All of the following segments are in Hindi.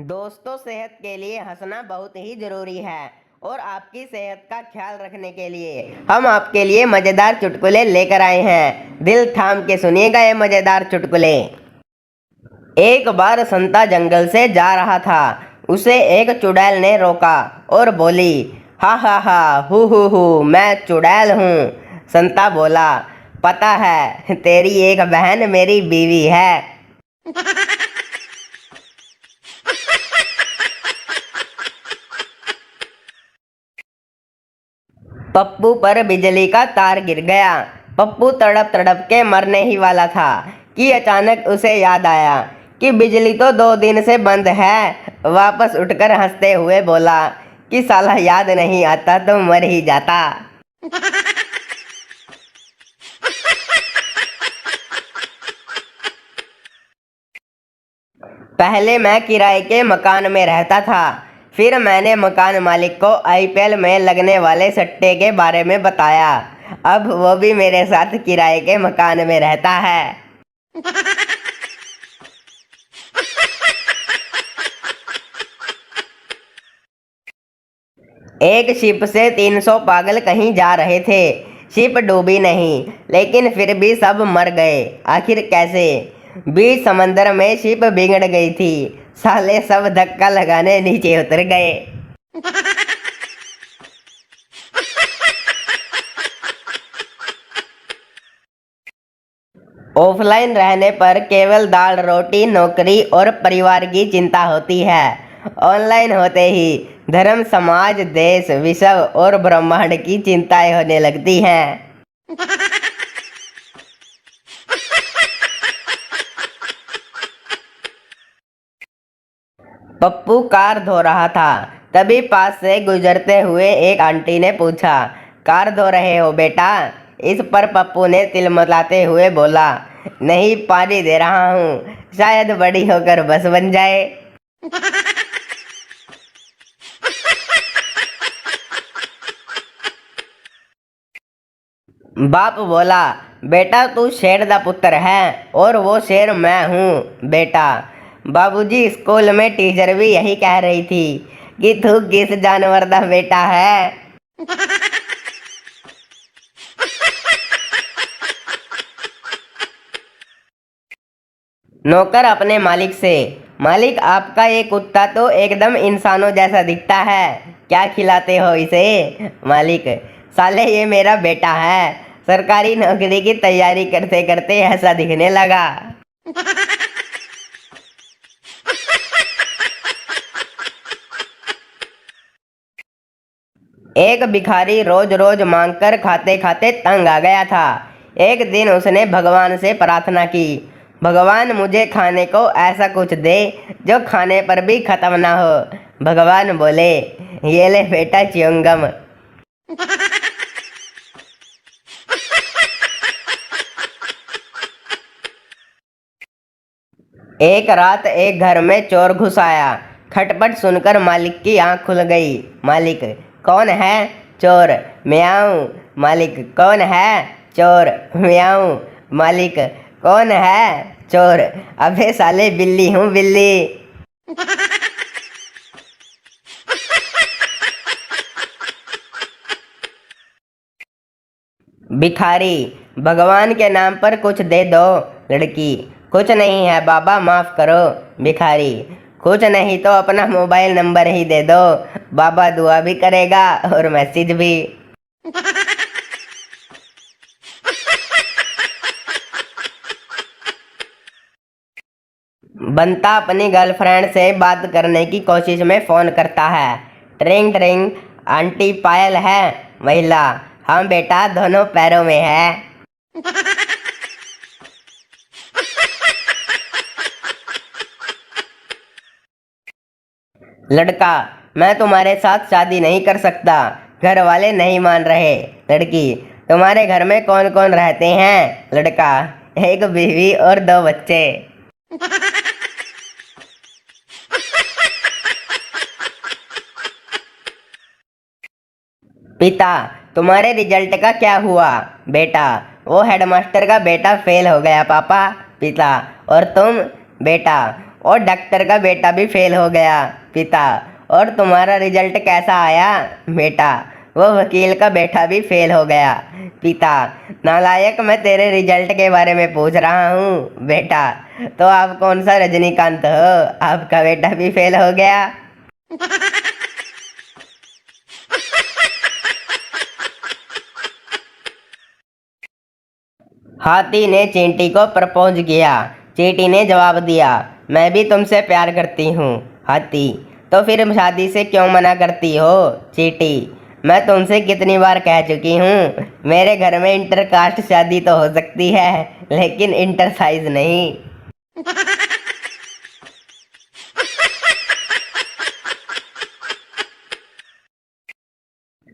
दोस्तों, सेहत के लिए हंसना बहुत ही जरूरी है और आपकी सेहत का ख्याल रखने के लिए हम आपके लिए मजेदार चुटकुले लेकर आए हैं। दिल थाम के सुनिएगा ये मजेदार चुटकुले। एक बार संता जंगल से जा रहा था। उसे एक चुड़ैल ने रोका और बोली, हा हा हा, हु मैं चुड़ैल हूँ। संता बोला, पता है, तेरी एक बहन मेरी बीवी है। पप्पू पर बिजली का तार गिर गया। पप्पू तड़प तड़प के मरने ही वाला था कि अचानक उसे याद आया कि बिजली तो 2 दिन से बंद है। वापस उठकर हंसते हुए बोला कि साला याद नहीं आता तो मर ही जाता। पहले मैं किराए के मकान में रहता था। फिर मैंने मकान मालिक को आईपीएल में लगने वाले सट्टे के बारे में बताया। अब वो भी मेरे साथ किराए के मकान में रहता है। एक शिप से 300 पागल कहीं जा रहे थे। शिप डूबी नहीं, लेकिन फिर भी सब मर गए। आखिर कैसे? बीच समंदर में शिप बिगड़ गई थी। साले सब धक्का लगाने नीचे उतर गए। ऑफलाइन रहने पर केवल दाल रोटी, नौकरी और परिवार की चिंता होती है। ऑनलाइन होते ही धर्म, समाज, देश, विश्व और ब्रह्मांड की चिंताएं होने लगती हैं। पप्पू कार धो रहा था। तभी पास से गुजरते हुए एक आंटी ने पूछा, कार धो रहे हो बेटा? इस पर पप्पू ने तिलमिलाते हुए बोला, नहीं, पानी दे रहा हूँ, शायद बड़ी होकर बस बन जाए। बाप बोला, बेटा तू शेर दा पुत्र है और वो शेर मैं हूँ बेटा। बाबूजी, स्कूल में टीचर भी यही कह रही थी कि तू किस जानवर दा बेटा है। नौकर अपने मालिक से, मालिक आपका ये कुत्ता तो एकदम इंसानों जैसा दिखता है, क्या खिलाते हो इसे? मालिक, साले ये मेरा बेटा है, सरकारी नौकरी की तैयारी करते करते ऐसा दिखने लगा। एक भिखारी रोज रोज मांगकर खाते खाते तंग आ गया था। एक दिन उसने भगवान से प्रार्थना की, भगवान मुझे खाने को ऐसा कुछ दे जो खाने पर भी खत्म ना हो। भगवान बोले, ये ले बेटा च्युइंगम। एक रात एक घर में चोर घुस आया। खटपट सुनकर मालिक की आंख खुल गई। मालिक, कौन है? चोर, म्याऊं। मालिक, कौन है? चोर, म्याऊं। मालिक, कौन है? चोर, अबे साले बिल्ली हूँ, बिल्ली। भिखारी, भगवान के नाम पर कुछ दे दो। लड़की, कुछ नहीं है बाबा, माफ करो। भिखारी, कुछ नहीं तो अपना मोबाइल नंबर ही दे दो, बाबा दुआ भी करेगा और मैसेज भी। बंता अपनी गर्लफ्रेंड से बात करने की कोशिश में फोन करता है। ट्रिंग ट्रिंग, आंटी पायल है? महिला, हाँ बेटा, दोनों पैरों में है। लड़का, मैं तुम्हारे साथ शादी नहीं कर सकता, घर वाले नहीं मान रहे। लड़की, तुम्हारे घर में कौन कौन रहते हैं? लड़का, एक बीवी और 2 बच्चे। पिता, तुम्हारे रिजल्ट का क्या हुआ? बेटा, वो हेडमास्टर का बेटा फेल हो गया पापा। पिता, और तुम? बेटा, और डॉक्टर का बेटा भी फेल हो गया। पिता, और तुम्हारा रिजल्ट कैसा आया? बेटा, वो वकील का बेटा भी फेल हो गया। पिता, नालायक, मैं तेरे रिजल्ट के बारे में पूछ रहा हूँ। बेटा, तो आप कौन सा रजनीकांत हो? आपका बेटा भी फेल हो गया। हाथी ने चींटी को प्रपोज किया। चींटी ने जवाब दिया, मैं भी तुमसे प्यार करती हूँ। हाथी, तो फिर शादी से क्यों मना करती हो? चींटी, मैं तुमसे कितनी बार कह चुकी हूँ, मेरे घर में इंटर कास्ट शादी तो हो सकती है, लेकिन इंटर साइज नहीं।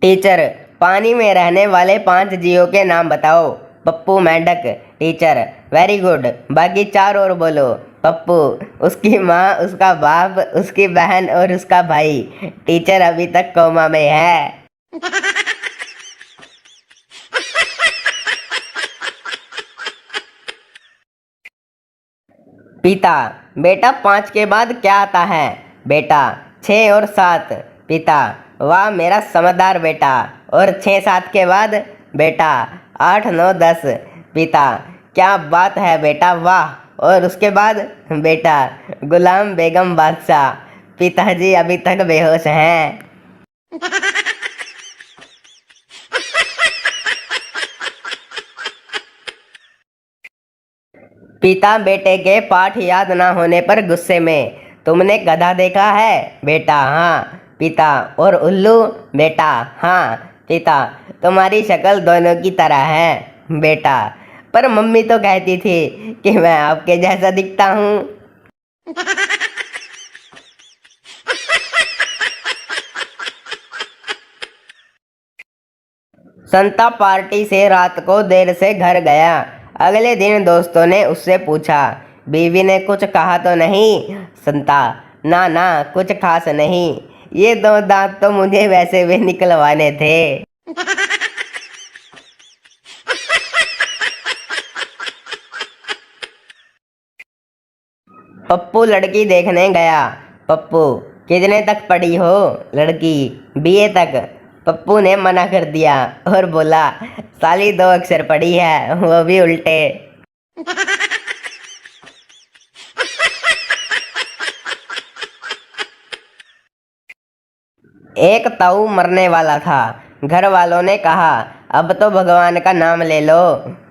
टीचर, पानी में रहने वाले 5 जीवों के नाम बताओ। पप्पू मेंढक। टीचर, वेरी गुड, बाकी 4 और बोलो। पप्पू, उसकी माँ, उसका बाप, उसकी बहन और उसका भाई। टीचर, अभी तक कोमा में है। पिता, बेटा 5 के बाद क्या आता है? बेटा, 6 और 7। पिता, वाह मेरा समझदार बेटा। और 6 7 के बाद? बेटा, 8 9 10। पिता, क्या बात है बेटा, वाह। और उसके बाद? बेटा, गुलाम बेगम बादशाह। पिताजी अभी तक बेहोश हैं। पिता बेटे के पाठ याद ना होने पर गुस्से में, तुमने गधा देखा है? बेटा, हाँ। पिता, और उल्लू? बेटा, हाँ। पिता, तुम्हारी शक्ल दोनों की तरह है। बेटा, पर मम्मी तो कहती थी कि मैं आपके जैसा दिखता हूँ। संता पार्टी से रात को देर से घर गया। अगले दिन दोस्तों ने उससे पूछा, बीवी ने कुछ कहा तो नहीं? संता, ना ना, कुछ खास नहीं, ये 2 दांत तो मुझे वैसे भी निकलवाने थे। पप्पू लड़की देखने गया। पप्पू, कितने तक पढ़ी हो? लड़की, बीए तक। पप्पू ने मना कर दिया और बोला, साली 2 अक्षर पढ़ी है, वो भी उल्टे। एक ताऊ मरने वाला था। घर वालों ने कहा, अब तो भगवान का नाम ले लो।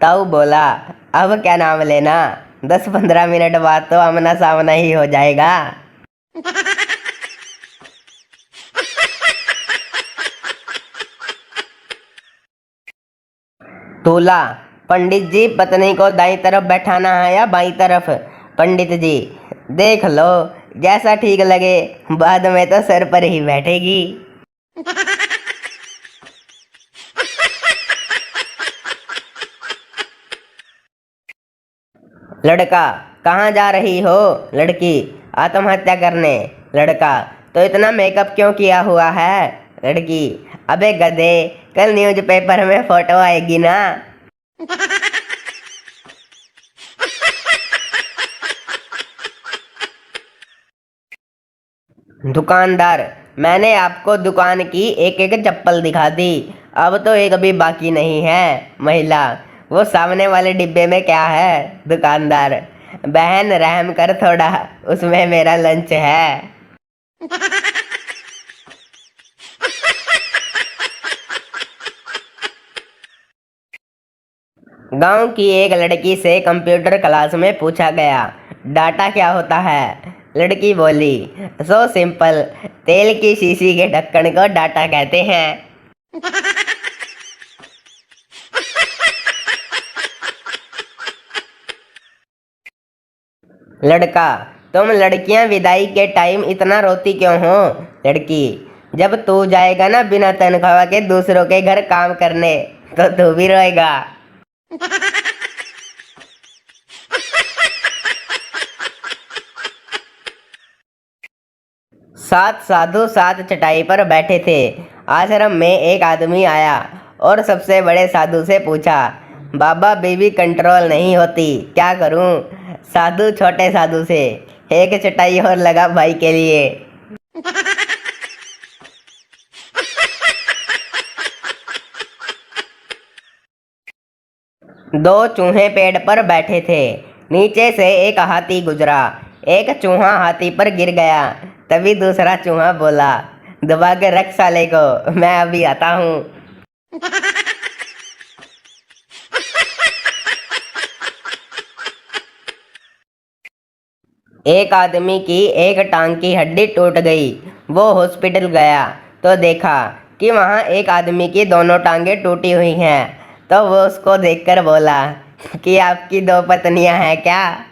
ताऊ बोला, अब क्या नाम लेना, 10 15 मिनट बाद तो आमना सामना ही हो जाएगा। दूल्हा, पंडित जी, पत्नी को दाईं तरफ बैठाना है या बाईं तरफ? पंडित जी, देख लो, जैसा ठीक लगे, बाद में तो सर पर ही बैठेगी। लड़का, कहाँ जा रही हो? लड़की, आत्महत्या करने। लड़का, तो इतना मेकअप क्यों किया हुआ है? लड़की, अबे गधे, कल न्यूज़पेपर में फोटो आएगी ना। दुकानदार, मैंने आपको दुकान की एक एक चप्पल दिखा दी, अब तो एक भी बाकी नहीं है। महिला, वो सामने वाले डिब्बे में क्या है? दुकानदार, बहन रहम कर थोड़ा, उसमें मेरा लंच है। गांव की एक लड़की से कंप्यूटर क्लास में पूछा गया, डाटा क्या होता है? लड़की बोली, सो सिंपल, तेल की शीशी के ढक्कन को डाटा कहते हैं। लड़का, तुम लड़कियां विदाई के टाइम इतना रोती क्यों हो? लड़की, जब तू जाएगा ना बिना तनख्वाह के दूसरों के घर काम करने, तो तू भी रोएगा। 7 साधु 7 चटाई पर बैठे थे। आश्रम में एक आदमी आया और सबसे बड़े साधु से पूछा, बाबा बीवी कंट्रोल नहीं होती, क्या करूं? साधु छोटे साधु से, एक चटाई और लगा भाई के लिए। दो चूहे पेड़ पर बैठे थे। नीचे से एक हाथी गुजरा। एक चूहा हाथी पर गिर गया। तभी दूसरा चूहा बोला, दबा के रख साले को, मैं अभी आता हूँ। एक आदमी की एक टांग की हड्डी टूट गई। वो हॉस्पिटल गया तो देखा कि वहाँ एक आदमी की दोनों टांगें टूटी हुई हैं। तो वो उसको देखकर बोला कि आपकी दो पत्नियां हैं क्या?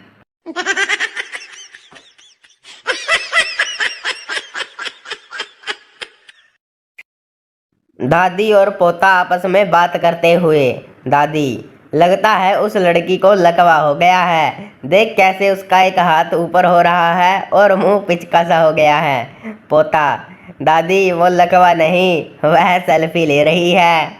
दादी और पोता आपस में बात करते हुए, दादी, लगता है उस लड़की को लकवा हो गया है। देख कैसे उसका एक हाथ ऊपर हो रहा है और मुंह पिचका सा हो गया है। पोता, दादी वो लकवा नहीं, वह सेल्फी ले रही है।